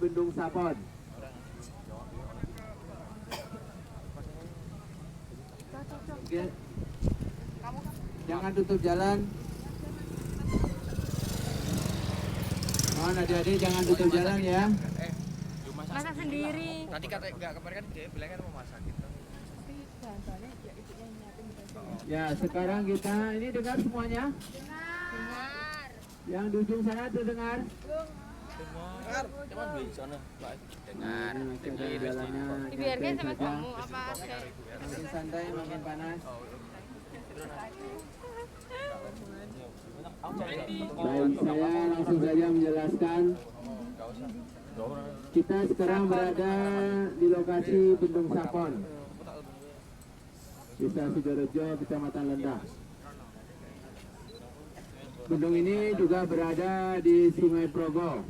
Bendung Sapon. Oke. Jangan tutup jalan. Mohon adik-adik jangan tutup jalan ya. Masak sendiri. Tadi kata enggak kemarin kan dia bilang kan mau masak gitu. Ya, sekarang kita ini dengar semuanya? Dengar. Yang di ujung sana terdengar? Dengar. Cuman di sana, Pak. Nah, masih ada jalannya. Dibiarkan sama saja. kamu apa? Makin santai, makin panas. Baik, saya langsung saja menjelaskan. Kita sekarang berada di lokasi Bendung Sapon, Desa Sidorejo, Kecamatan Lendah. Bendung ini juga berada di Sungai Progo,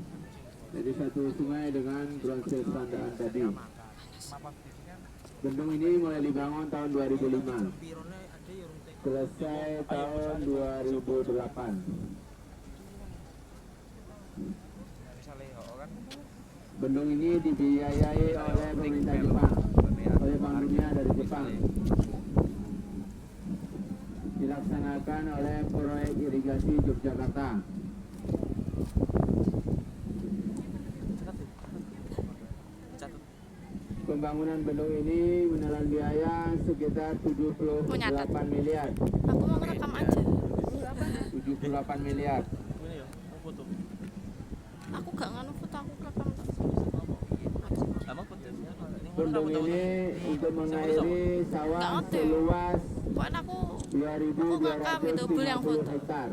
jadi satu sungai dengan proses randaan tadi. Bendung ini mulai dibangun tahun 2005, selesai tahun 2008. Bendung ini dibiayai oleh pemerintah Jepang, oleh Bank Dunia dari Jepang. Dilaksanakan oleh proyek irigasi Yogyakarta. Pembangunan bendung ini menelan biaya sekitar 78 miliar. Aku mau ngerekam aja. 78 miliar. Aku gak nganu foto, aku rekam. Bendung ini untuk mengairi sawah seluas Bukan aku 2.250 hektar.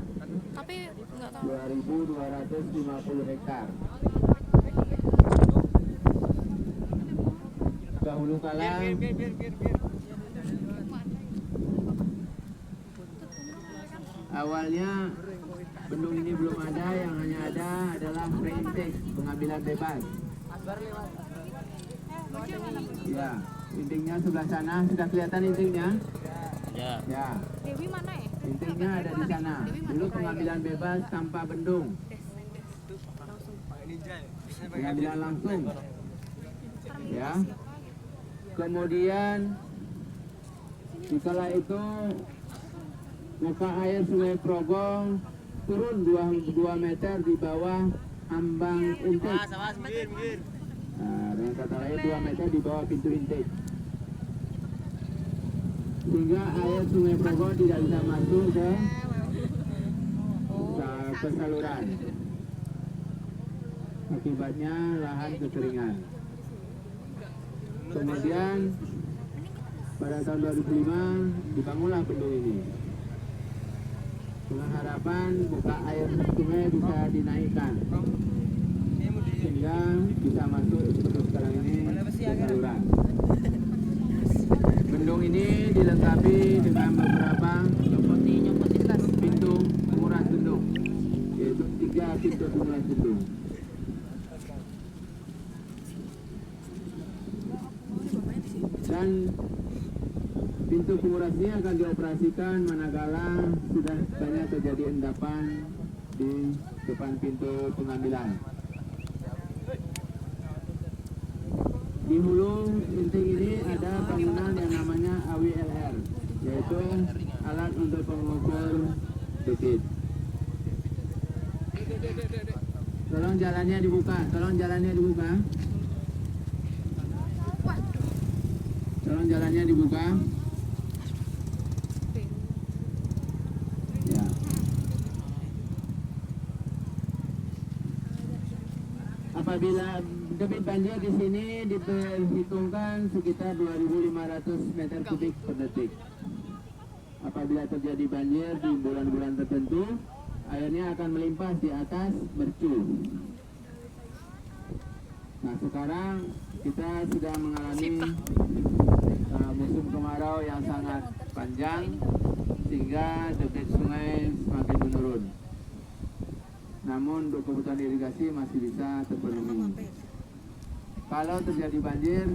tapi nggak tahu. 2.250 hektar. Dahulu kala awalnya bendung ini belum ada, yang hanya ada adalah free intake, pengambilan bebas. Ya, intinya sebelah sana, sudah kelihatan intinya? Ya. Ya, Dewi mana ya? intinya ada di sana. Dulu pengambilan bebas tanpa bendung. Pengambilan langsung. Ya. Kemudian setelah itu muka air Sungai Progo turun 2 meter di bawah ambang intake. Nah, dengan kata lain 2 meter di bawah pintu intake. Sehingga air Sungai Progo tidak bisa masuk ke saluran. Akibatnya lahan kekeringan. Kemudian pada tahun 2005 dibangunlah bendung ini dengan harapan muka air sungai bisa dinaikkan sehingga bisa masuk seperti sekarang ini ke saluran. Bendung ini dilengkapi dengan beberapa pintu penguras bendung, yaitu 3 pintu penguras bendung. Dan pintu penguras ini akan dioperasikan manakala sudah banyak terjadi endapan di depan pintu pengambilan. Di hulu inting ini ada bangunan yang namanya AWLR, yaitu alat untuk pengukur debit. Tolong jalannya dibuka, tolong jalannya dibuka. Tolong jalannya dibuka. Ya. Apabila debit banjir di sini diperhitungkan sekitar 2.500 meter kubik per detik. Apabila terjadi banjir di bulan-bulan tertentu, airnya akan melimpah di atas mercu. Nah, sekarang kita sudah mengalami musim kemarau yang sangat panjang sehingga debit sungai semakin menurun. Namun untuk kebutuhan irigasi masih bisa terpenuhi. Kalau terjadi banjir,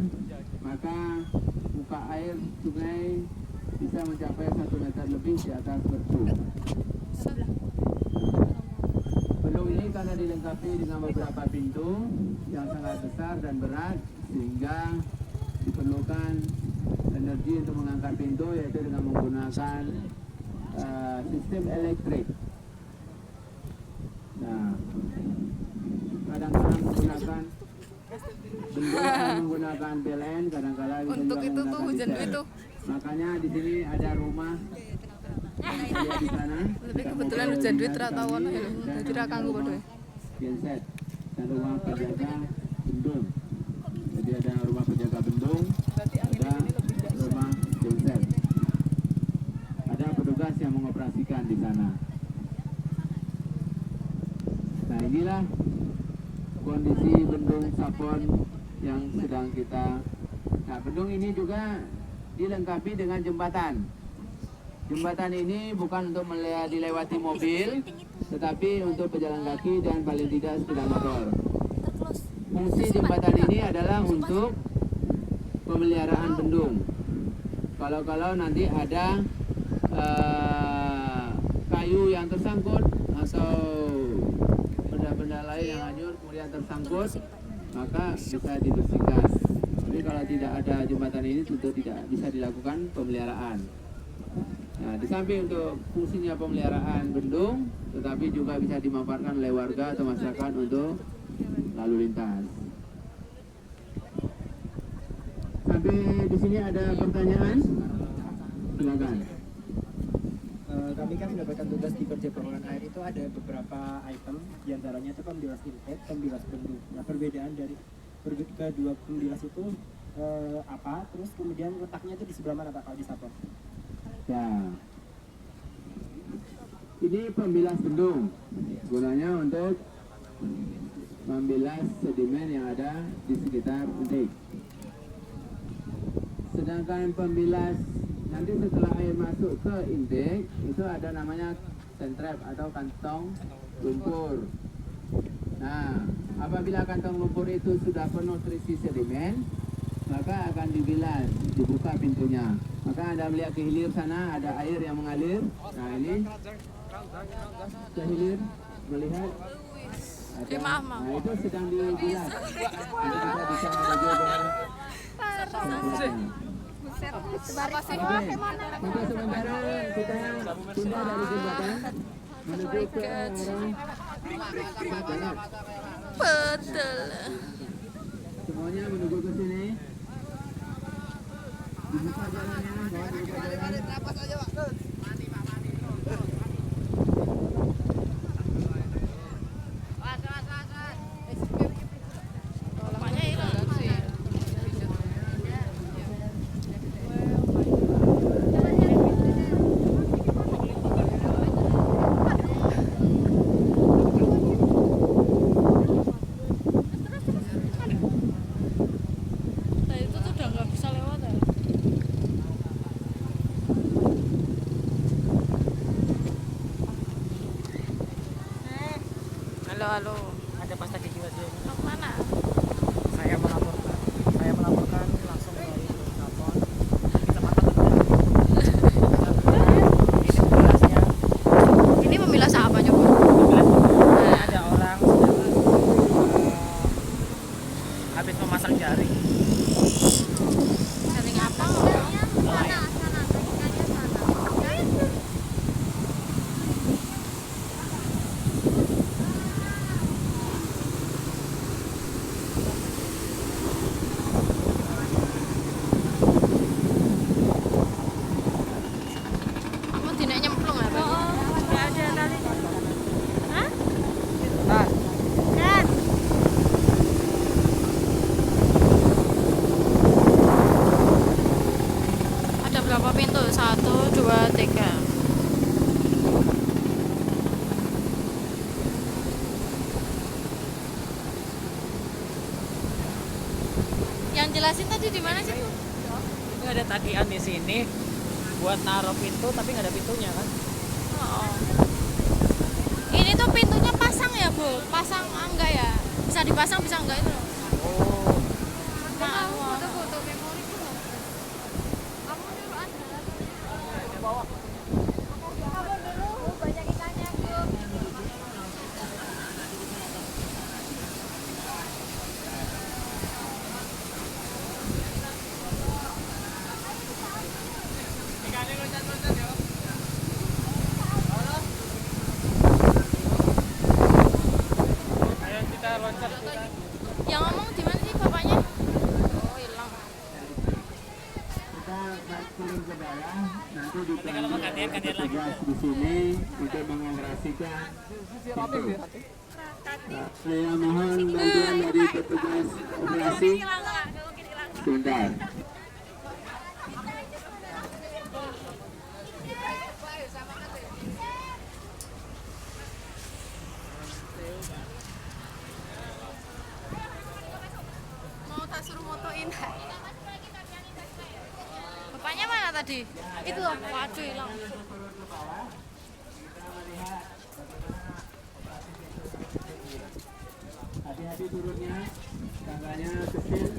maka muka air sungai bisa mencapai 1 meter lebih di atas mercu. Bendung ini karena dilengkapi dengan beberapa pintu yang sangat besar dan berat sehingga diperlukan energi untuk mengangkat pintu, yaitu dengan menggunakan sistem elektrik. Nah, kadang-kadang menggunakan menggunakan PLN, kadang-kadang bisa Untuk juga itu tuh menggunakan hujan diesel. itu. Makanya di sini ada rumah di sana. Tapi kebetulan hujan duit ra tau ono ya lho. Dadi ra kanggo padha. Genset dan rumah penjaga bendung. Jadi ada rumah penjaga bendung, ada rumah genset. Ada petugas yang mengoperasikan di sana. Nah, inilah kondisi bendung Sapon yang sedang kita. Nah, bendung ini juga dilengkapi dengan jembatan. Jembatan ini bukan untuk dilewati mobil, tetapi untuk pejalan kaki dan paling tidak sepeda motor. Fungsi jembatan ini adalah untuk pemeliharaan bendung. Kalau nanti ada kayu yang tersangkut atau benda-benda lain yang hanyut kemudian tersangkut, maka bisa dibersihkan. Tapi kalau tidak ada jembatan ini tentu tidak bisa dilakukan pemeliharaan. Nah, di samping untuk fungsinya pemeliharaan bendung, tetapi juga bisa dimanfaatkan oleh warga atau masyarakat untuk lalu lintas. Sampai di sini ada pertanyaan? Silakan. Kami kan mendapatkan tugas di kerja pengelolaan air itu ada beberapa item, diantaranya itu pembilas intake, pembilas bendung. Nah, perbedaan dari kedua pembilas itu apa? Terus kemudian letaknya itu di sebelah mana Pak kalau di Sapon? Ya, ini pembilas bendung, gunanya untuk membilas sedimen yang ada di sekitar intake. Sedangkan pembilas nanti setelah air masuk ke intake itu ada namanya sentrap atau kantong lumpur. Nah, apabila kantong lumpur itu sudah penuh terisi sedimen, maka akan dibilas, dibuka pintunya. Maka Anda melihat ke hilir sana ada air yang mengalir. Nah, ini ke hilir melihat ada, Maaf. nah itu sedang dibilas. Jadi kita bisa menuju ke Apa sih? Oke, untuk sementara kita pindah dari jembatan menuju ke arah barat. Betul. Semuanya menuju ke sini. Dibuka jalannya, mohon dibuka jalan. Maknya hilang sih. Nah, itu tuh udah nggak bisa lewat ya. Halo. Ada pasta kejiwa dia. Mau kemana? Saya melaporkan langsung dari Sapon. Ini pembilasnya. Ini pembilas apa coba? Ada orang sedang habis memasang jaring. Jaring apa? Kamu dinek nyemplung ya, Pak? Nggak ada tali. Hah? Nah, Kan? Ada berapa pintu? 1, 2, 3. Yang jelasin tadi di mana sih, Bu? itu ada tagihan di sini buat naruh pintu tapi nggak ada pintunya kan? Oh. Ini tuh pintunya pasang ya, Bu? Pasang enggak ya? Bisa dipasang, bisa enggak itu? Oh, Nah, foto-foto memori itu. Kamu dulu banyak ikannya, Bu. Yang ngomong di mana sih bapaknya? Oh, hilang. Kita turun ke bawah, nanti dipanggil petugas di sini untuk mengoperasikan pintu. Saya mohon bantuan dari petugas operasi. Sebentar. Mau tak suruh motoin. Bapaknya mana tadi? Itu loh, waduh hilang. Hati-hati turunnya, tangganya kecil.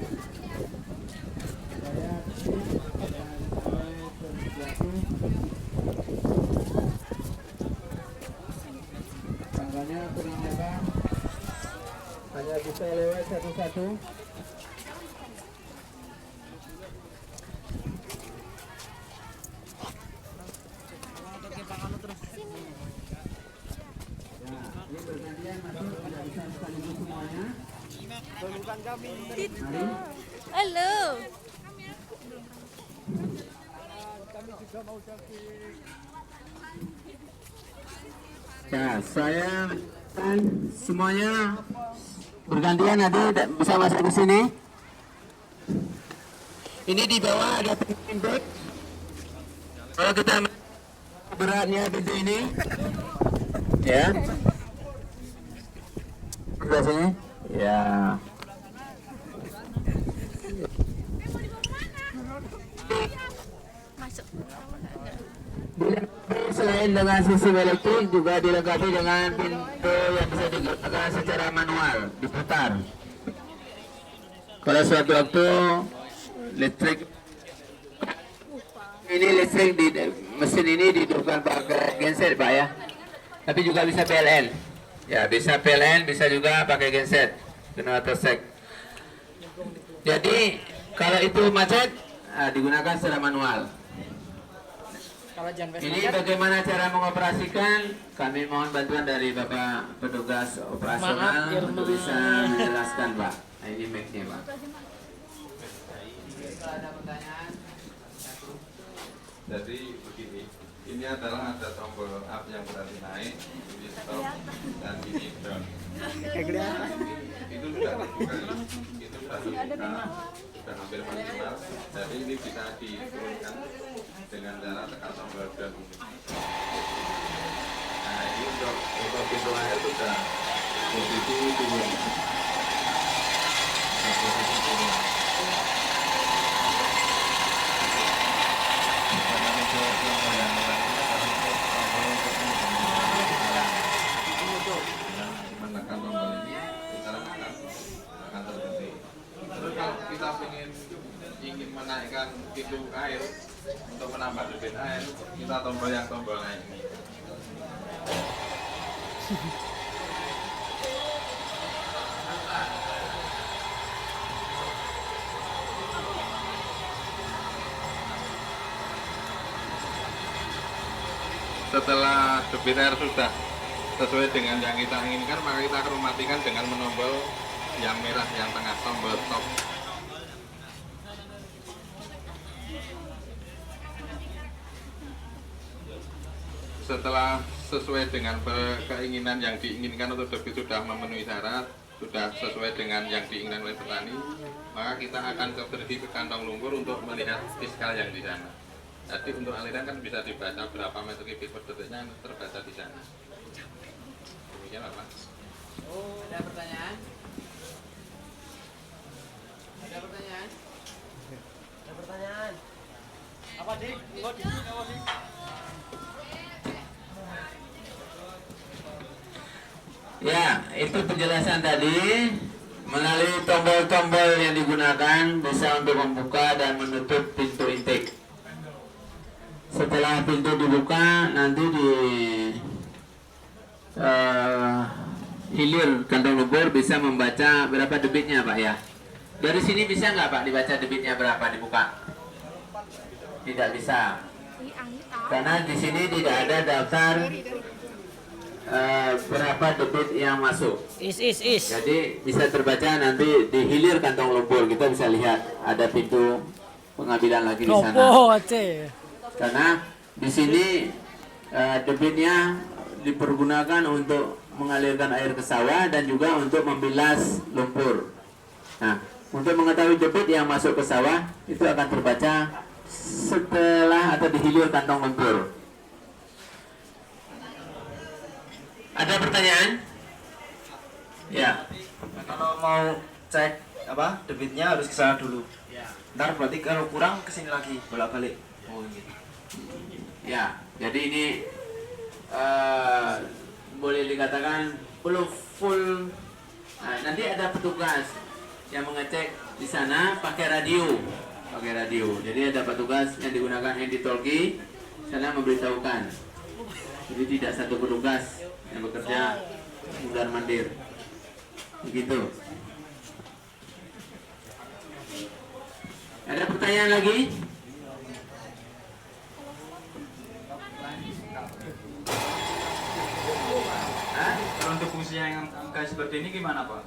Saya kecil dan sampai terjatuh. Tangganya kurang lebar, hanya bisa lewat satu-satu. Ini bergantian masuk, tidak bisa sekaligus semuanya. Mari. Halo. Ya, saya kan semuanya bergantian nanti bisa masuk ke sini. Ini di bawah ada pintu. Kalau kita beratnya pintu ini, ya. Sebelah sini, ya. Masuk. Selain dengan sistem elektrik juga dilengkapi dengan pintu yang bisa digunakan secara manual, diputar. Kalau suatu waktu listrik di mesin ini dihidupkan pakai genset Pak ya, tapi juga bisa PLN. Ya bisa PLN, bisa juga pakai genset, generator sek. Jadi kalau itu macet, digunakan secara manual. Ini bagaimana cara mengoperasikan? Kami mohon bantuan dari Bapak petugas operasional untuk bisa menjelaskan Pak. Nah, ini mic-nya Pak. Kalau ada pertanyaan, jadi begini, ini adalah ada tombol up yang berarti naik, ini stop, dan ini down. Itu sudah terbuka, sudah hampir maksimal. Jadi ini bisa diturunkan dengan cara tekan tombol down ini. Nah ini untuk pintu air sudah posisi turun. Posisi turun. Menekan tombol ini, kita akan terhenti. Terus kalau kita ingin menaikkan pintu air untuk menambah debit air, kita tombol naik ini. Setelah debit air sudah sesuai dengan yang kita inginkan, maka kita akan mematikan dengan menombol yang merah yang tengah, tombol stop. Setelah sesuai dengan keinginan yang diinginkan untuk debit sudah memenuhi syarat, sudah sesuai dengan yang diinginkan oleh petani, maka kita akan pergi ke kantong lumpur untuk melihat fiskal yang di sana. Jadi untuk aliran kan bisa dibaca berapa meter kubik per detiknya, terbaca di sana. Demikian Pak. ada pertanyaan? Ada pertanyaan? Ada pertanyaan. Apa dik? Enggak dik, apa dik? Ya, itu penjelasan tadi. Melalui tombol-tombol yang digunakan bisa untuk membuka dan menutup pintu intake. Setelah pintu dibuka, nanti di hilir kantong lumpur bisa membaca berapa debitnya Pak ya. Dari sini bisa nggak Pak dibaca debitnya berapa dibuka? Tidak bisa, karena di sini tidak ada daftar berapa debit yang masuk. Is. Jadi bisa terbaca nanti di hilir kantong lumpur kita bisa lihat ada pintu pengambilan lagi di sana. Karena di sini debitnya dipergunakan untuk mengalirkan air ke sawah dan juga untuk membilas lumpur. Nah, untuk mengetahui debit yang masuk ke sawah itu akan terbaca setelah atau dihilir kantong lumpur. Ada pertanyaan? Ya. Kalau mau cek apa debitnya harus ke sana dulu. Ntar berarti kalau kurang kesini lagi bolak-balik. Oh gitu. Ya, jadi ini boleh dikatakan belum full. Nah, nanti ada petugas yang mengecek di sana pakai radio. Jadi ada petugas yang digunakan handy-talkie sana memberitahukan. Jadi tidak satu petugas yang bekerja mundar-mandir. Begitu. Ada pertanyaan lagi? Kalau untuk fungsi yang kayak seperti ini gimana Pak?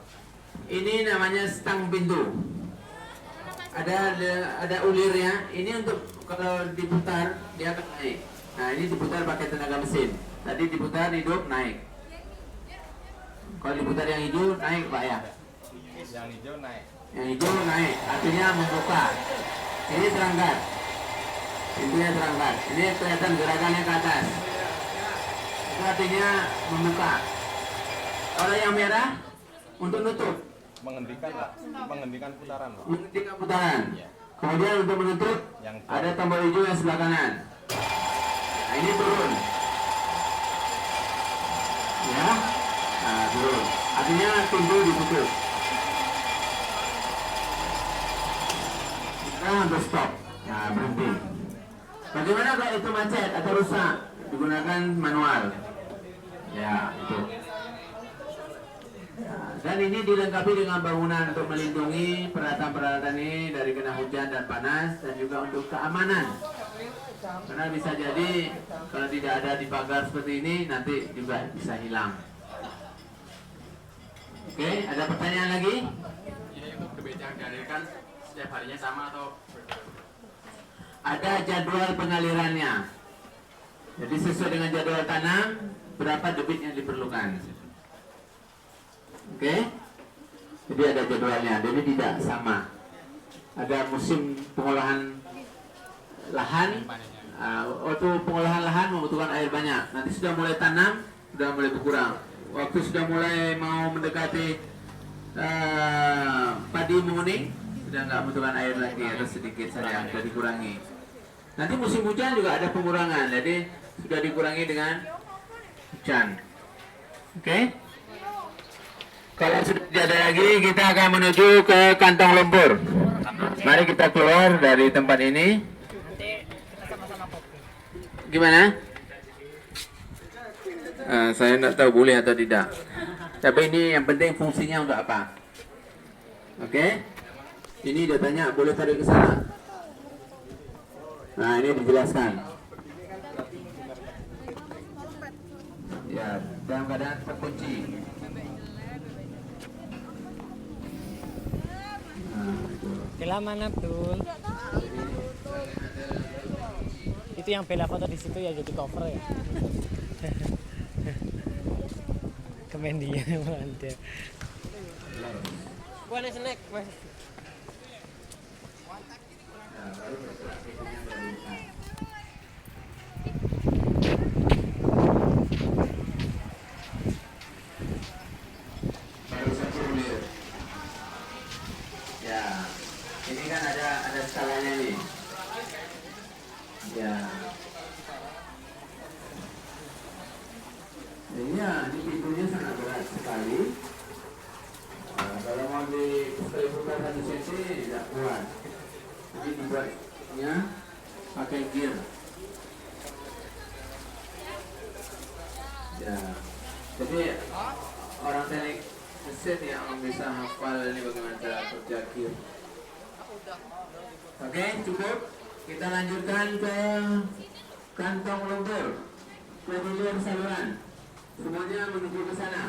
Ini namanya stang pintu. Ada ulirnya. Ini untuk kalau diputar dia akan naik. Nah ini diputar pakai tenaga mesin. Tadi diputar hidup naik. Kalau diputar yang hijau naik Pak ya. Yang hijau naik. Yang hijau naik. Artinya membuka. Ini terangkat. Pintunya terangkat. Ini kelihatan gerakannya ke atas. Itu artinya membuka. Kalau yang merah untuk nutup. Menghentikan putaran, Pak. Menghentikan putaran. Kemudian untuk menutup ada tombol hijau yang sebelah kanan. Nah, ini turun. Ya. Nah, turun. Artinya pintu ditutup. Nah, stop. Nah, berhenti. Bagaimana kalau itu macet atau rusak? Digunakan manual. Ya, itu. Dan ini dilengkapi dengan bangunan untuk melindungi peralatan-peralatan ini dari kena hujan dan panas dan juga untuk keamanan. Karena bisa jadi kalau tidak ada di pagar seperti ini nanti juga bisa hilang. Oke, ada pertanyaan lagi? Ini untuk debit yang dialirkan setiap harinya sama atau Ada jadwal pengalirannya. Jadi sesuai dengan jadwal tanam berapa debit yang diperlukan. Oke, jadi ada jadwalnya, jadi tidak sama. Ada musim pengolahan lahan, waktu pengolahan lahan membutuhkan air banyak. Nanti sudah mulai tanam, sudah mulai berkurang. Waktu sudah mulai mau mendekati padi menguning, sudah nggak membutuhkan air lagi atau sedikit saja, sudah dikurangi. Nanti musim hujan juga ada pengurangan, jadi sudah dikurangi dengan hujan. Oke? Kalau sudah tidak ada lagi, kita akan menuju ke kantong lumpur. Mari kita keluar dari tempat ini. Gimana? Saya tidak tahu boleh atau tidak. Tapi ini yang penting fungsinya untuk apa? Oke? Ini datanya boleh tarik ke sana. Nah, ini dijelaskan. Ya, dalam keadaan terkunci. Kelaman Abdul. Itu yang Bella foto di situ ya jadi cover ya. Kemendian ada. Bukan snack, Mas. Baru satu ulir. Ya, ini kan ada skalanya nih. Ya. Iya, ini pintunya sangat berat sekali. Kalau mau diputar 1 cm tidak kuat. Jadi dibuatnya pakai gear. Ya, jadi orang teknik mesin yang bisa hafal ini bagaimana cara kerja gear. Oke, cukup. Kita lanjutkan ke kantong lumpur, ke hilir saluran. Semuanya menuju ke sana.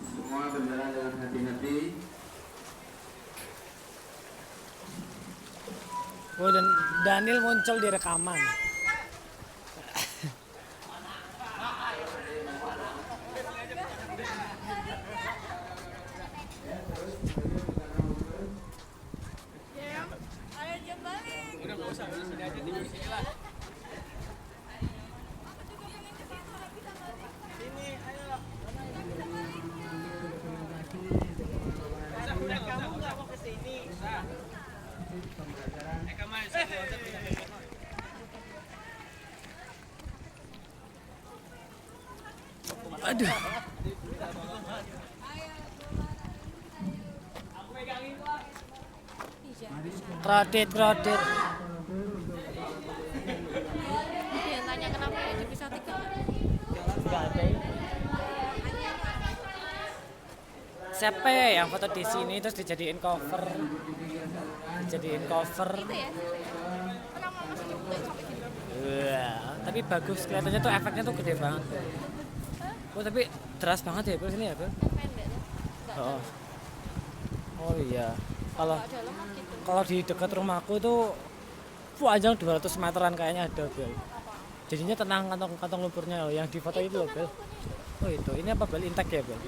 Semua berjalan dengan hati-hati. Oh, dan Daniel muncul di rekaman. Aduh. Kredit. Dia tanya kenapa ya di bisa 3. Siapa yang foto di sini terus dijadiin cover? Dijadiin cover. Itu ya. Kenapa masih dibuka sampai gitu? Wah, tapi bagus kelihatannya tuh efeknya tuh gede banget. Oh, tapi deras banget ya, Bro, sini ya, Bro? Yang pendek tuh. Enggak Oh. Oh iya. Kalau dalam mah gitu. kalau di dekat rumahku tuh panjang 200 meteran kayaknya ada, Bel. Jadinya tenang kantong lumpurnya loh, yang di foto itu loh, Bel. Oh itu, ini apa, Bel? Intek ya, Bel?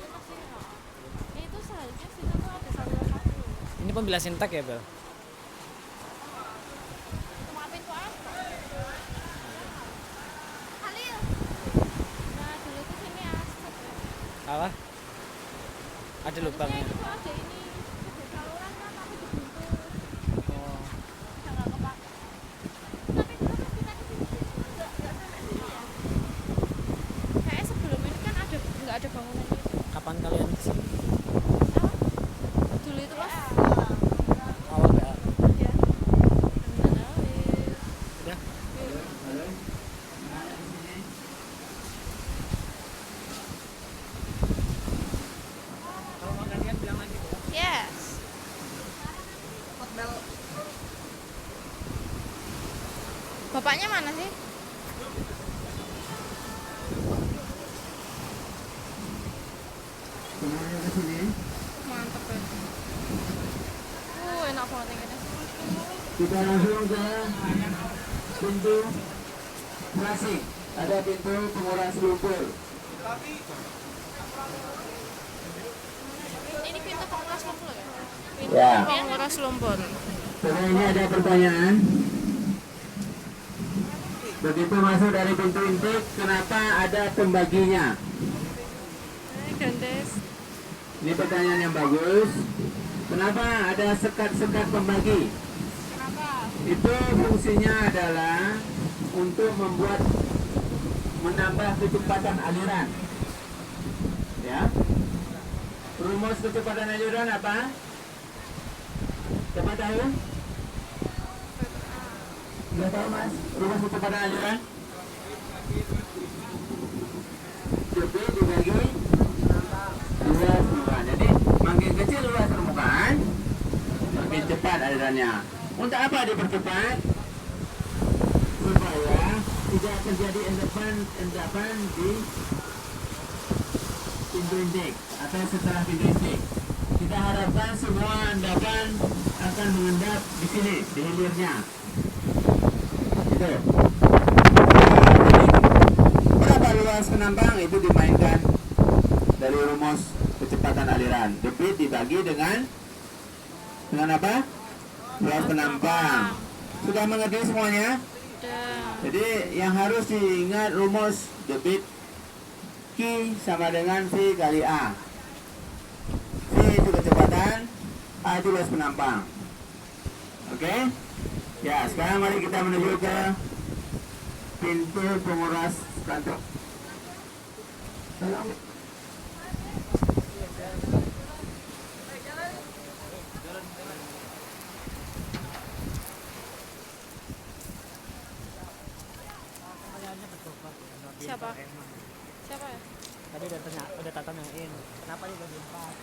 Itu seharusnya sih tuh ada saluran satu. Ini pembilas intek ya, Bel? Cuma pintu apa? Halil. Nah, dulu tuh sini asap. Apa? Ada lubangnya. Itu ada ini. Ada saluran kan tapi dibuntu. Oh. Enggak kepake. Tapi dulu kan kita ke sini. Enggak sampai sini ya. Kayak sebelum ini kan enggak ada bangunan itu. Kapan kalian kesini? Dulu itu pas Awal enggak? ya. Enggak tahu. Udah? Kalau mau gantian bilang lagi. Yes. Bapaknya mana sih? Semuanya ke sini. Mantep ya. Enak banget yang ini. Kita langsung ke pintu klasik. Ada pintu penguras lumpur. Ini pintu penguras lumpur ya? Pintu Ya. penguras lumpur. Setelah ini ada pertanyaan. Begitu masuk dari pintu intake, kenapa ada pembaginya? Gandes. Ini pertanyaan yang bagus. Kenapa ada sekat-sekat pembagi? Kenapa? Itu fungsinya adalah untuk menambah kecepatan aliran. Ya. Rumus kecepatan aliran apa? Siapa tahu? Nggak tahu, Mas. Rumus kecepatan aliran? Debit dibagi luas permukaan. Jadi makin kecil luas permukaan, makin cepat alirannya. Untuk apa dipercepat? Supaya tidak terjadi endapan di pintu intake atau setelah pintu intake. Kita harapkan semua endapan akan mengendap di sini, di hilirnya. Gitu. Berapa luas penambang itu dimainkan dari rumus kecepatan aliran. Debit dibagi dengan apa? Luas penambang. Sudah mengerti semuanya? Jadi yang harus diingat rumus debit Q sama dengan V kali A. V itu kecepatan, A itu luas penambang. Oke? Ya, sekarang mari kita menuju ke pintu penguras kantor. Tolong. Siapa? Siapa ya? Tadi udah tanyain, kenapa dibagi 4?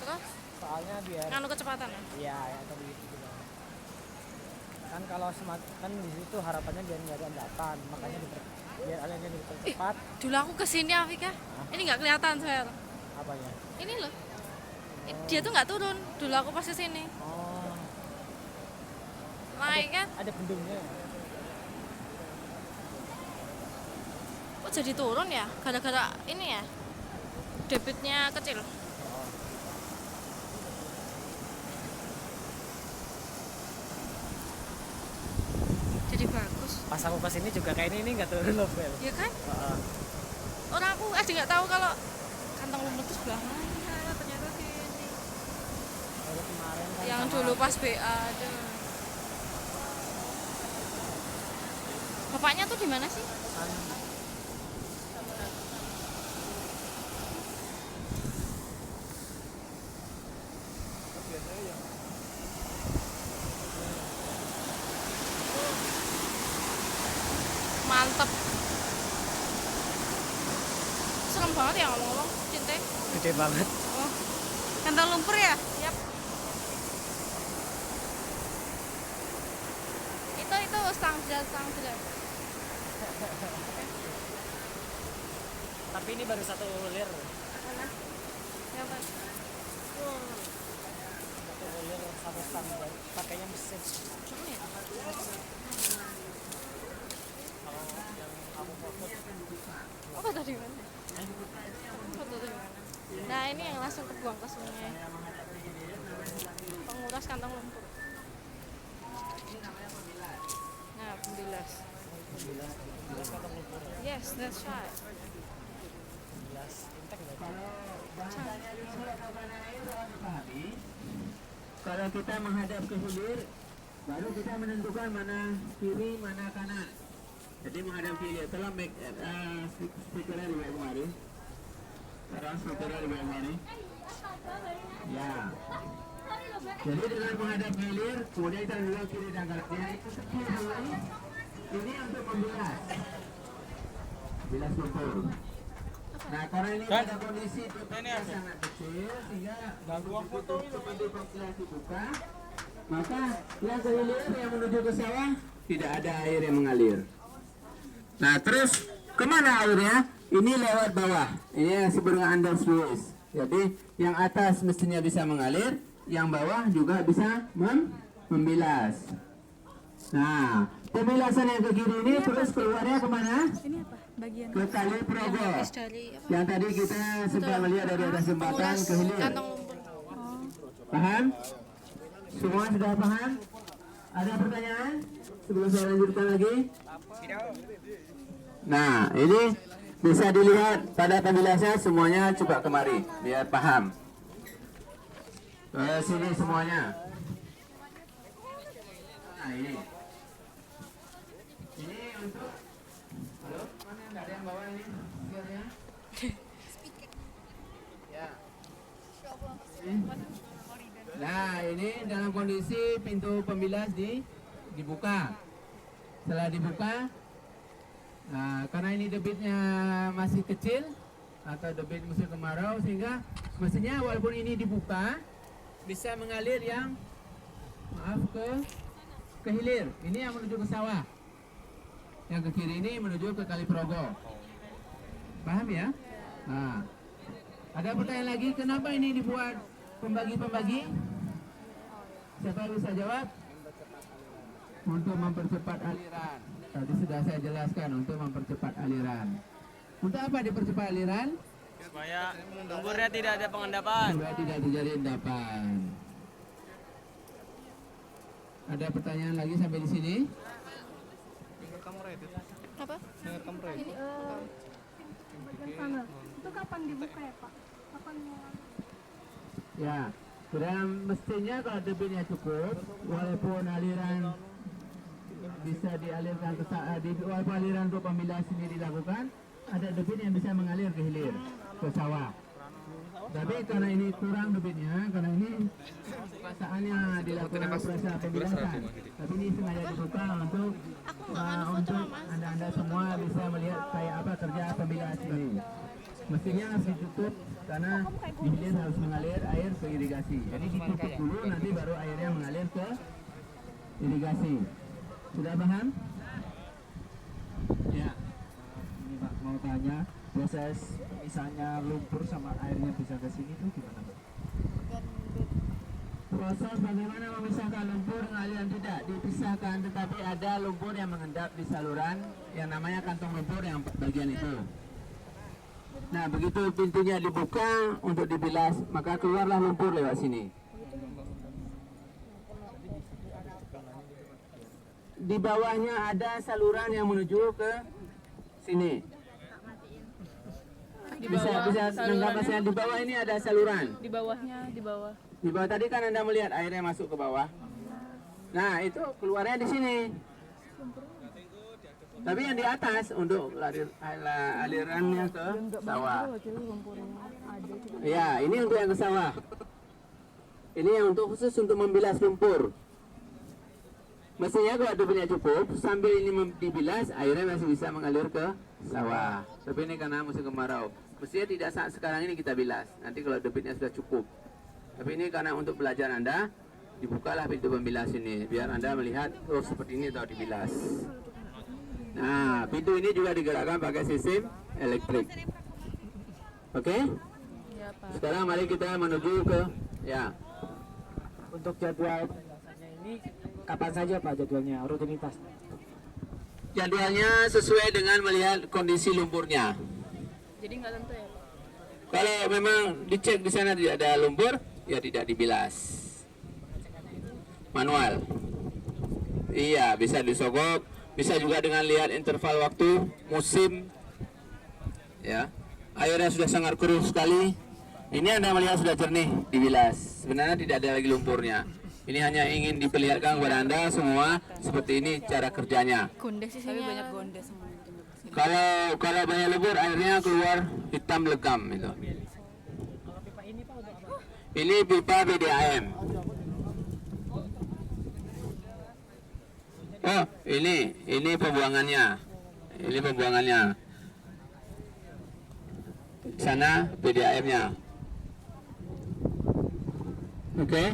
Terus? soalnya biar Nganu kecepatan ya? iya ya tadi gitu kan kalau kan di situ harapannya biar nggak ada hambatan makanya biar alirannya dipercepat. Dulu aku kesini Afika, ini nggak kelihatan saya. Apanya? Ini loh, dia tuh nggak turun. Dulu aku pas kesini, Oh naik kan? ada bendungnya. Kok jadi turun ya? Gara-gara ini ya, debitnya kecil. Jadi bagus. Pas aku kesini juga kayak ini nggak turun loh Bel. Ya kan? Heeh. Orang aku aja nggak tahu kalau kantong lumut itu sebelah mana. Ternyata sini. Baru kemarin kan Yang sama dulu pas BA ada. Bapaknya tuh di mana sih? kan Mantep. Serem banget ya ngomong-ngomong, Cinte. gede banget. Oh, kantong lumpur ya? Yap. Itu stang jelas. Tapi ini baru satu lir. Mana? Ya, Pak. Satu lir satu stang pakainya mesin. Ini ya? Kalau yang aku foto Oh, foto di mana? Foto di mana? Nah, ini yang langsung kebuang ke sungai. Penguras kantong lumpur. Nah, pembilas. jelas kantong lumpur. Yes, that's right. Jelas intek berarti. Kalau kita menghadap ke hilir, baru kita menentukan mana kiri, mana kanan. Jadi menghadap ke hilir. Tolong speakernya di bawah kemari. Sekarang speakernya di bawah kemari. Ya. Jadi dengan menghadap ke hilir, kemudian kita juga kiri dan kanan. Yang itu kecil dulu. Ini untuk membilas. Bilas lumpur. Nah, karena ini pada kondisi tutupnya sangat kecil sehingga seperti ventilasi buka, maka yang ke hilir yang menuju ke sawah tidak ada air yang mengalir. Nah, terus kemana airnya? Ini lewat bawah. Ini yang disebut dengan undersluice. Jadi yang atas mestinya bisa mengalir, yang bawah juga bisa membilas. Nah, pembilasan yang ke kiri ini terus keluarnya kemana? Ini apa? Bagian Ke Kali Progo. habis dari apa? Yang tadi kita sempat melihat dari atas jembatan Penguras ke hilir. kantong lumpur. Paham? Semua sudah paham? Ada pertanyaan? Sebelum saya lanjutkan lagi. Nah, ini bisa dilihat pada pembilasnya semuanya coba kemari biar paham. Ke sini semuanya. Nah, ini. Ini untuk halo, mana enggak ada yang bawa ini? Speakernya? Ya. Nah, ini dalam kondisi pintu pembilas dibuka. Setelah dibuka, nah karena ini debitnya masih kecil atau debit musim kemarau sehingga mestinya walaupun ini dibuka bisa mengalir yang ke hilir. Ini yang menuju ke sawah. Yang ke kiri ini menuju ke Kali Progo. Paham ya? Nah, ada pertanyaan lagi, kenapa ini dibuat pembagi-pembagi? Siapa bisa jawab? Untuk mempercepat aliran. Tadi sudah saya jelaskan untuk mempercepat aliran. Untuk apa dipercepat aliran? Supaya lumpurnya tidak ada pengendapan. Supaya tidak terjadi endapan. Ada pertanyaan lagi sampai di sini? Apa? Ini bagian sana. Itu kapan dibuka ya Pak? Kapan Ya, sudah mestinya kalau debitnya cukup, walaupun aliran bisa dialirkan walaupun aliran untuk pembilas ini dilakukan, ada debit yang bisa mengalir ke hilir, ke sawah. Tapi karena ini kurang debitnya, karena ini pasaannya dilakukan operasi pembilasan. Tapi ini sengaja dibuka untuk anda semua bisa melihat kayak apa kerja pembilas ini. Mesinnya harus ditutup karena hilir harus mengalir air ke irigasi. Jadi ditutup dulu, nanti baru airnya mengalir ke irigasi. Sudah paham? Ya. Ini Pak mau tanya, proses misalnya lumpur sama airnya bisa ke sini tuh gimana Pak? Proses bagaimana memisahkan lumpur dengan aliran tidak dipisahkan, tetapi ada lumpur yang mengendap di saluran yang namanya kantong lumpur yang bagian itu. Nah, begitu pintunya dibuka untuk dibilas, maka keluarlah lumpur lewat sini. Di bawahnya ada saluran yang menuju ke sini. Bisa nangkap maksudnya di bawah ini ada saluran. Di bawahnya, di bawah. Di bawah tadi kan Anda melihat airnya masuk ke bawah. Nah, itu keluarnya di sini. Tapi yang di atas untuk alirannya ke sawah. Ya, ini untuk yang ke sawah. Ini yang untuk khusus untuk membilas lumpur. Mestinya kalau debitnya cukup, sambil ini dibilas, airnya masih bisa mengalir ke sawah. Tapi ini karena musim kemarau. Mestinya tidak saat sekarang ini kita bilas. Nanti kalau debitnya sudah cukup. Tapi ini karena untuk belajar Anda, dibukalah pintu pembilas ini. Biar Anda melihat, oh seperti ini atau dibilas. Nah, pintu ini juga digerakkan pakai sistem elektrik. Oke? Sekarang mari kita menuju ke, ya. Untuk jadwal ini kapan saja Pak jadwalnya, rutinitas? Jadwalnya sesuai dengan melihat kondisi lumpurnya. Jadi nggak tentu ya Pak? Kalau memang dicek di sana tidak ada lumpur, ya tidak dibilas. Manual. Iya, bisa disogok, bisa juga dengan lihat interval waktu, musim. Ya. Airnya sudah sangat keruh sekali. Ini Anda melihat sudah jernih dibilas. Sebenarnya tidak ada lagi lumpurnya. Ini hanya ingin diperlihatkan kepada Anda semua seperti ini cara kerjanya. Gondes sih banyak gondes. Kalau banyak lumpur airnya keluar hitam legam itu. Ini pipa PDAM. Oh, ini pembuangannya. Ini pembuangannya. Sana PDAM-nya. Oke.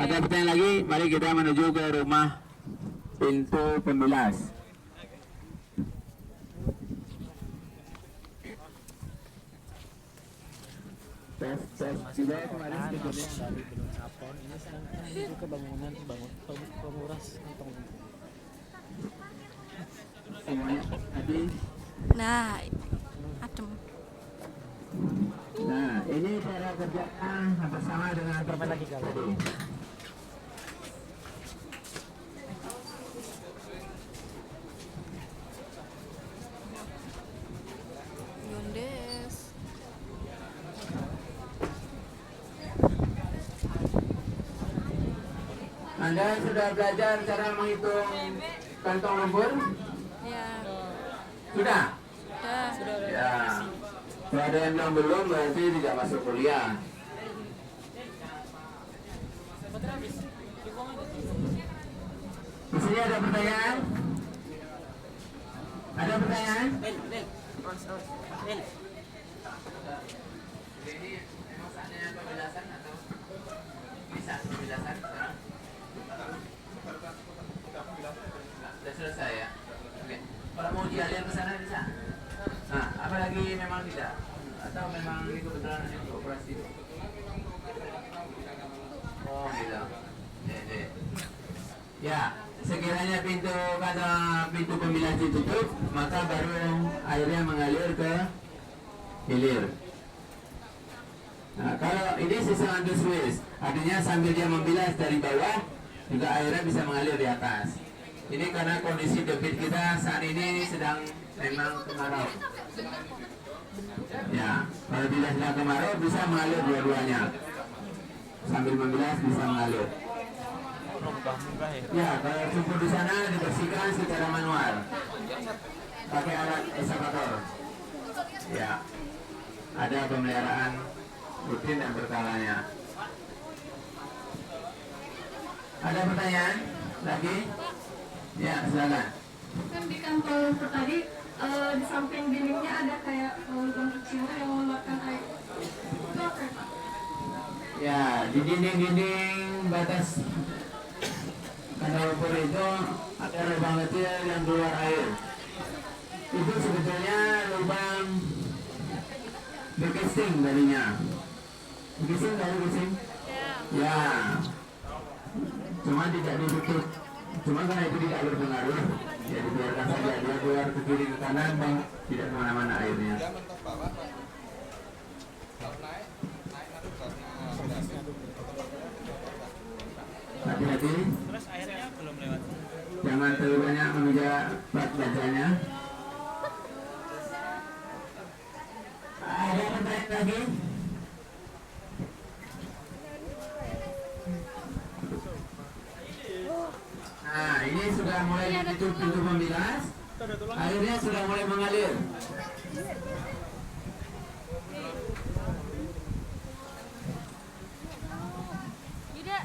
Ada pertanyaan lagi? Mari kita menuju ke rumah pintu pembilas. Tes juga kemarin Dari Gunung Sapon ini sedang menuju ke bangunan penguras kantong lumpur. semuanya tadi. Nah, adem. Nah, ini cara kerjanya hampir sama dengan Berapa lagi kalau? tadi. Gondes. Anda sudah belajar cara menghitung kantong lumpur? Ya. Sudah? Sudah. Ya. Kalau ada yang bilang belum, berarti tidak masuk kuliah. Di sini ada pertanyaan? Ada pertanyaan? Ini emang saatnya pembilasan atau bisa pembilasan sekarang? Sudah selesai ya? Oke. Kalau mau dialih ke sana bisa? Nah, apalagi memang tidak? Atau memang ini kebetulan hanya untuk operasi? Oh, gitu. Ya, sekiranya pintu pembilas ditutup, maka baru airnya mengalir ke hilir. Nah, kalau ini sistem anti-squeeze, artinya sambil dia membilas dari bawah, juga airnya bisa mengalir di atas. Ini karena kondisi debit kita saat ini sedang memang kemarau. Ya, kalau tidak sedang kemarau bisa mengalir dua-duanya. Sambil membilas bisa mengalir. Ya, kalau lumpur di sana dibersihkan secara manual pakai alat eskavator. Ya, ada pemeliharaan rutin dan berkalanya. Ada pertanyaan lagi? Ya, silakan. Kan di kantor tadi di samping dindingnya ada kayak lubang kecil yang mengeluarkan air. Itu apa ya, Pak? Ya, di dinding-dinding batas kandang lumpur itu ada lubang kecil yang keluar air. Itu sebetulnya lubang berkesing tadinya. Berkesing tahu berkesing? Ya. Cuma tidak ditutup. Cuma karena itu tidak berpengaruh, ya dibiarkan saja dia keluar ke kiri ke kanan, bang, tidak kemana-mana airnya. Hati-hati. Terus airnya belum lewat. Jangan terlalu banyak mengejar bak bajanya. Ada pertanyaan lagi? Nah, ini sudah mulai ditutup pintu pembilas. Airnya sudah mulai mengalir. Tidak.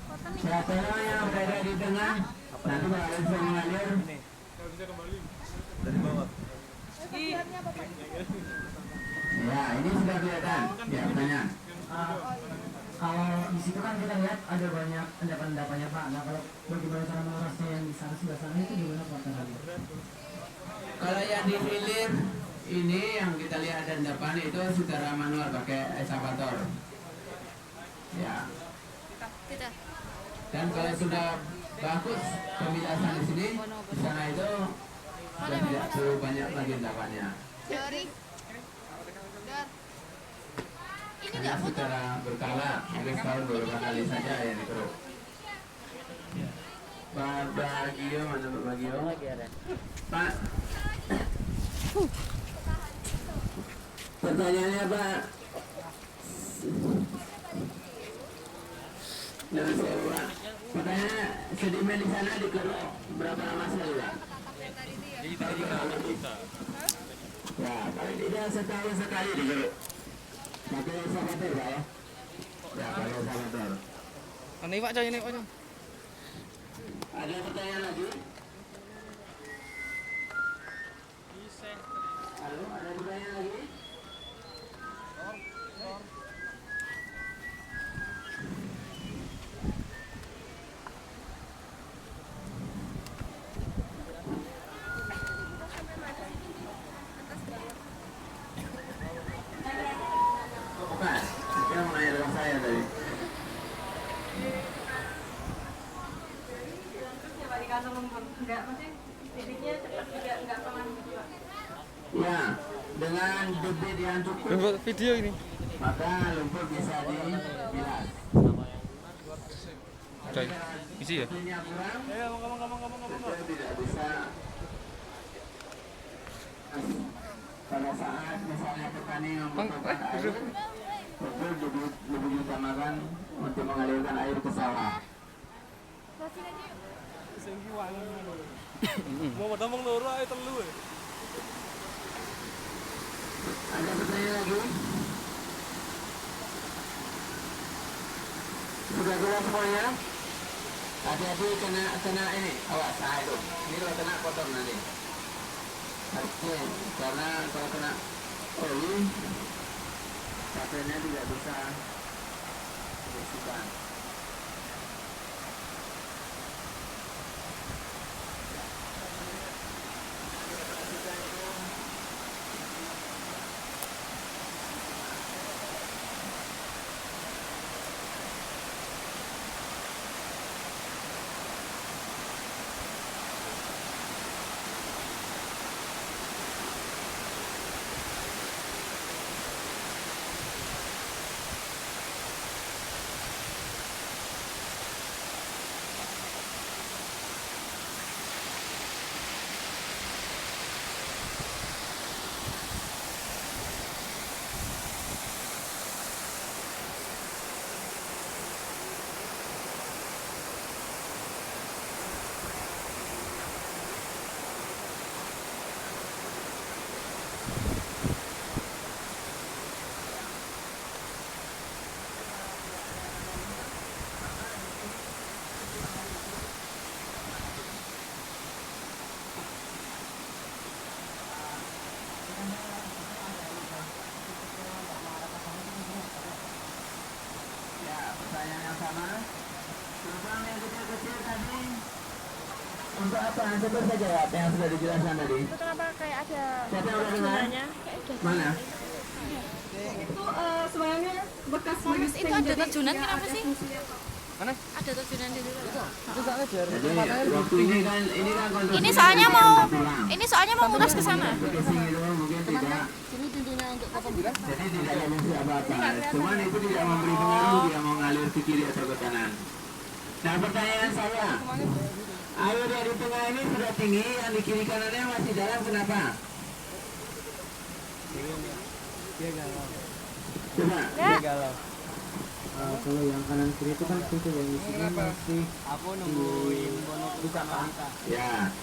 Foto nih. Siapa yang berada di tengah? Nanti kalau air sudah mengalir. Dari bawah. Ya, ini sudah kelihatan. Ya, pertanyaan. Kalau di situ kan kita lihat ada banyak endapan-endapannya Pak. Nah kalau bagaimana cara mengurasnya yang di sana sebelah sana itu gimana Pak caranya? Kalau yang di hilir ini yang kita lihat ada endapan itu secara manual pakai eskavator. Ya. Kita. Dan kalau sudah bagus pembilasan di sini, di sana itu sudah tidak terlalu banyak lagi endapannya. Dari. Dar. Ini Hanya nggak foto. secara berkala, mungkin setahun beberapa kali saja yang dikeruk. Pak Bagio, mana Pak Bagio? Pak. Pertanyaannya Pak. Nah, saya Pak. Pertanyaannya, sedimen di sana dikeruk berapa lama sekali Pak? Ya, paling tidak setahun sekali dikeruk. Pakai eskavator Pak ya? Ya, pakai eskavator. Ini Pak, ini Pak. Ada pertanyaan lagi? Halo, ada pertanyaan lagi? Bukan, saya mau nanya dengan saya tadi. Ya, dengan debit yang cukup, Video ini. maka lumpur bisa dibilas. Coy, isi ya? Debitnya kurang, itu tidak bisa. Pada saat misalnya petani membutuhkan air, betul debit lebih diutamakan untuk mengalirkan air ke sawah. Closing aja yuk. Mau ngomong loro ae telu. Ada pertanyaan lagi? Sudah keluar semuanya? Hati-hati kena ini, awas, nah itu. Ini kalau kena kotor nanti. Oke, karena kalau kena oli, pakaiannya tidak bisa dibersihkan. tadi untuk apa? Coba saya jawab yang sudah dijelaskan tadi. Itu kenapa kayak ada Siapa yang udah dengar? gunanya? Kayak udah. Mana? Itu sebenarnya bekas Mas, itu ada terjunan kenapa sih? Mana? Ada terjunan di situ. Itu soalnya biar Jadi waktu ini kan konstruksi Ini soalnya mau tulang. nguras ke sana. Casing itu mungkin tidak. sini pintunya untuk 09. Jadi tidak ada fungsi apa-apa. Cuman itu tidak memberi pengaruh dia mau ngalir ke kiri atau ke kanan. Nah pertanyaan saya, air yang di tengah ini sudah tinggi, yang di kiri kanannya masih dalam, kenapa? Dia galau. Coba. Ya. Galau. Kalau yang kanan kiri itu kan pintu yang isinya masih Aku nungguin bonus bisa kita. Ya,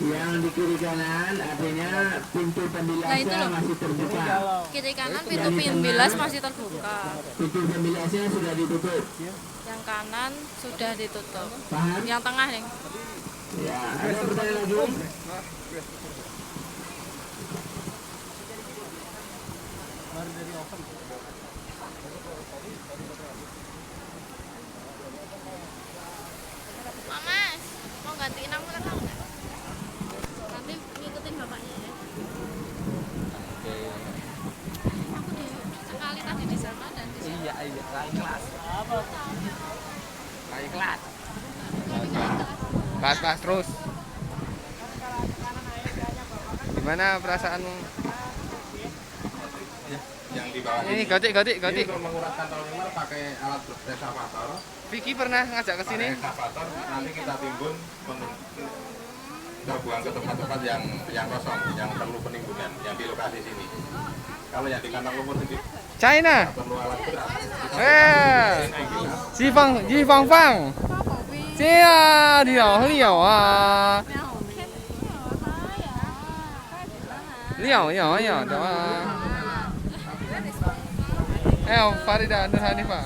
yang di kiri kanan artinya pintu Nah, itu pembilasnya loh. masih terbuka. Kiri kanan pintu pembilas masih terbuka. Pintu pembilasnya sudah ditutup. Yang kanan sudah ditutup. Paham? Yang tengah, Neng. Ya, ada pertanyaan lagi? Mama, mau gantiin aku kan enggak? Nanti ngikutin bapaknya ya. Aku sekali tadi di sana dan di sini. Iya, lain kelas. Lain kelas. Kelas terus. Gimana perasaanmu? Yang di bawah Ini gotik. Ini untuk menguras kantong limbah pakai alat eskavator. Vicky pernah ngajak ke sini. Pakai eskavator nanti kita timbun kita buang ke tempat-tempat yang kosong, yang perlu penimbunan, yang di lokasi sini. Kalau yang di kantong lumpur sendiri China. perlu alat berat. Ji Fang Fang. Cia, Liao啊。Liao Farida Nur Hanifah.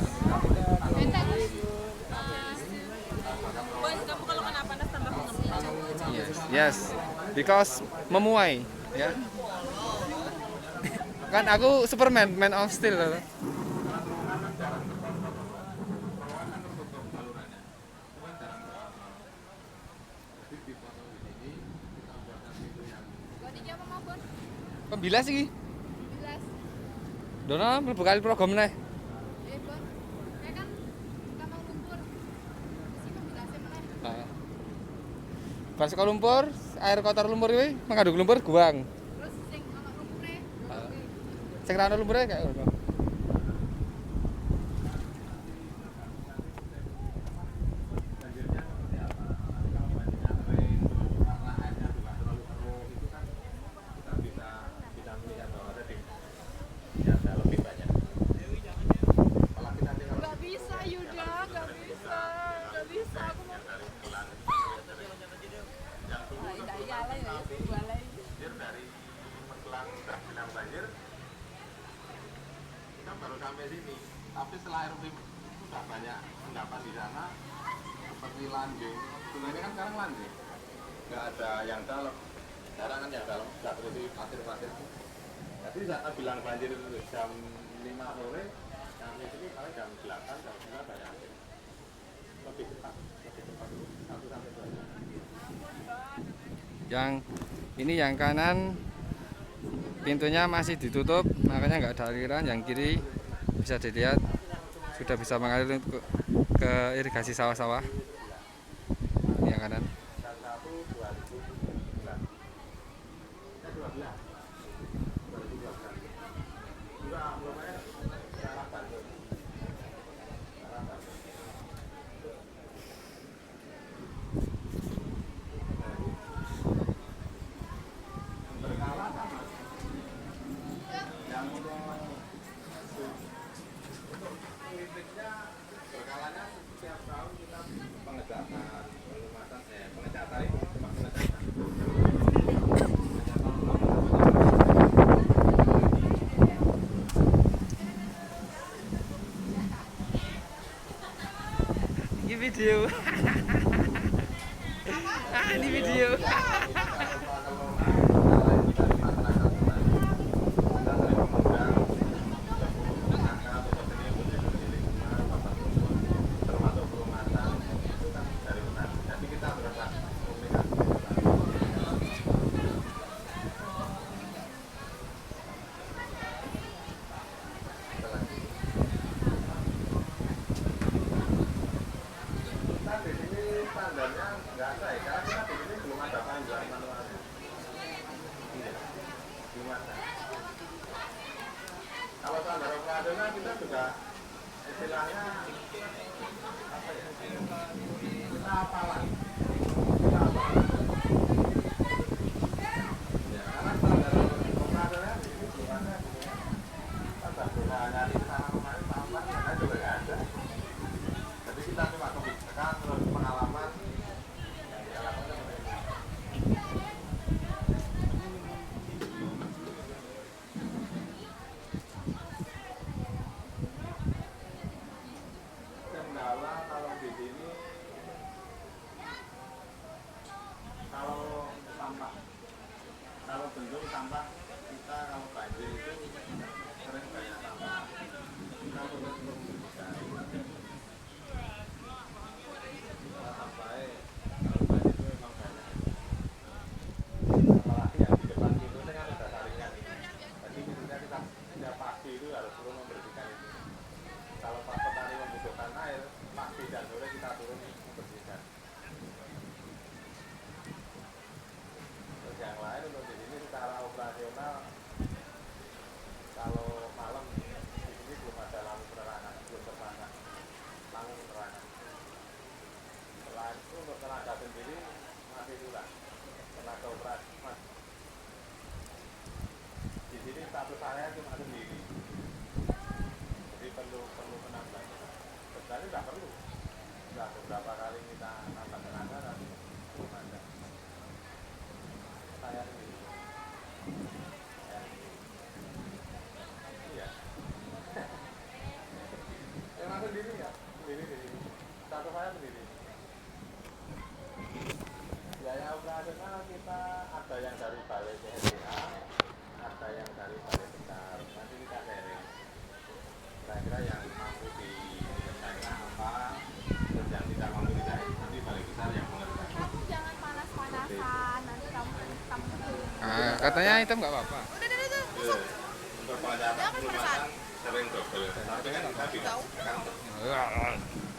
Kamu kalau kena panas tambah Yes, because memuai, ya. Kan aku Superman, Man of Steel. Pembilas iki. Dona mlebu kali program neh. Pas sekolah lumpur, air kotor lumpur kuwi mengandung lumpur guang. Terus sing ana lumpure. Sing ra ono lumpure kayak ngono. Gak bisa Yuda, gak bisa aku mau. Dari menjelang tergenang banjir kita baru sampai sini, tapi setelah air sudah banyak endapan di sana seperti landing. Sebenarnya kan sekarang landing nggak ada yang dalam, sekarang kan yang dalam sudah terisi pasir-pasir. Jadi saat bilang banjir jam 5 sore kami sini paling jam 8, jam 9 banyak air. Lebih cepat 1 sampai 2 jam. Yang ini yang kanan pintunya masih ditutup, makanya nggak ada aliran. Yang kiri bisa dilihat sudah bisa mengalir ke irigasi sawah-sawah. Ini yang kanan. Berkalanya setiap tahun kita pengecatan, pengecatan itu cuma pengecatan. operasional kita juga istilahnya apa ya? Kita apalan. Ya, karena standar operasional ini belum ada. Kita sudah nyari sana kemarin tambah, karena juga nggak ada. Jadi kita cuma kebijakan terus pengalaman. Katanya hitam nggak apa-apa. Untuk pengacara pelumasan sering double, tapi kan kita bisa kan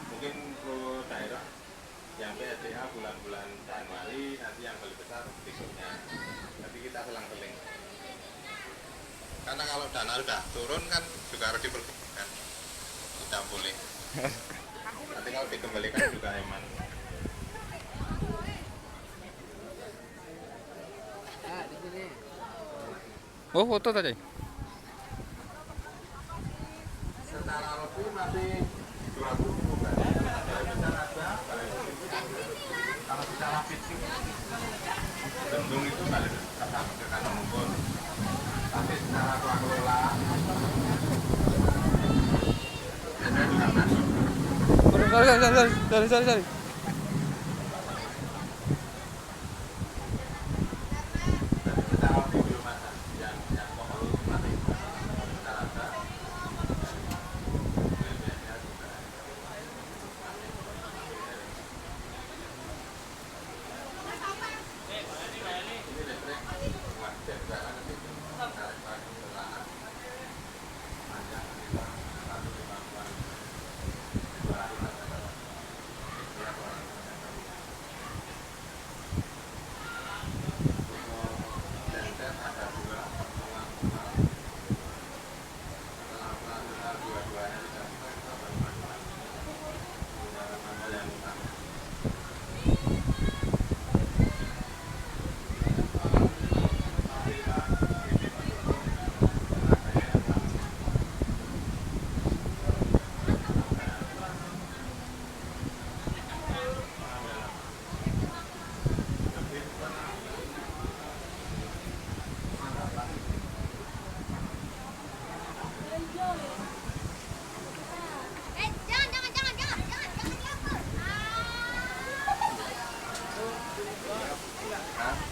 mungkin pro daerah yang PSDA bulan-bulan Januari, nanti yang paling besar berikutnya. Jadi kita selang-seling. Karena kalau dana udah turun kan juga harus diperhatikan. Tidak boleh. Nanti kalau dikembalikan juga emang. Oh, foto tadi. Secara resmi masih 20 bukan. Kalau secara fisik bendung itu balik ke kantong umum. Tapi secara tata kelola biasanya juga masuk. Sorry.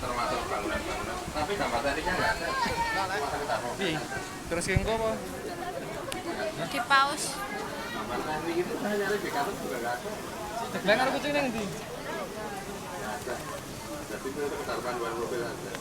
Termasuk bangunan-bangunan, tapi gambar tadinya nggak ada. Terus kengko apa? Di paus. Gambar tadi itu saya nyari di kantor juga nggak ada. Lah karo kucing nang ndi? Nggak ada. Jadi itu sekitar panduan mobil aja.